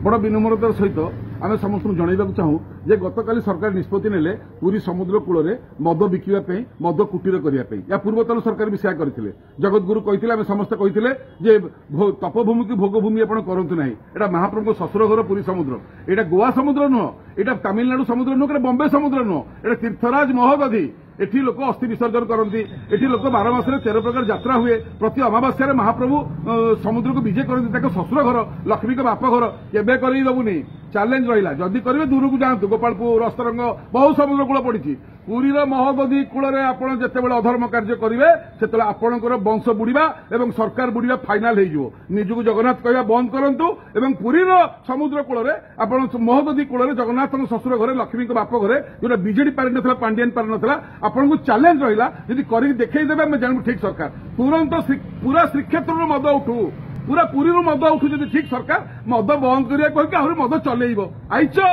बड़ विनम्रतार सहित आम समस्त जनइबा चाहूँ जे गतकाली सरकार निष्पत्ति नेले पुरी समुद्र कूल में मद बिकिबा मद कुटीर करने या पूर्वतन सरकार भी सेया करथिले। जगत गुरु कहिथिले आम समस्त कहिथिले जे तपभूमि की भोगभूमि आपण करंतु नाही। एटा महाप्रभु ससुर घर पुरी समुद्र, एटा गोवा समुद्र नुह, एटा तमिलनाडु समुद्र नुह, एटा बम्बे समुद्र नुह, एटा तीर्थराज महोदधि। एठी लोक अस्थि विसर्जन करती, एठी लोक 12 मासरे 13 प्रकार यात्रा हुए। प्रति अमावास्या महाप्रभु समुद्र को विजय करती। ससुर घर लक्ष्मी के बाप घर केबे करई दबुनी चैलेंज रहा। जदि करेंगे दूर को जातु गोपालपुर अस्तरंग बहुत समुद्र कूल पड़ी। पुरीर महोदधि कूल में आपड़ जिते अधर्म कार्य करेंगे से आपणकर वंश बुड़ीबा एवं सरकार बुड़ीबा फाइनाल हो। निजक जगन्नाथ कहवा बंद करूँ एवं पुरीर समुद्र कूल में आप महोदधि कूल में जगन्नाथ ससुर घरे लक्ष्मी के बाप घरे जो बीजेडी पारि ना पांडियन पारि ना आपको चैलेंज रहा। जब कर देखईदेवे आम जानू ठीक सरकार तुरंत पूरा श्रीक्षेत्र मद उठू, पूरा पुरी मद उठू। जब ठीक सरकार मद बंद करिया कह मद चलेइबो आइचो।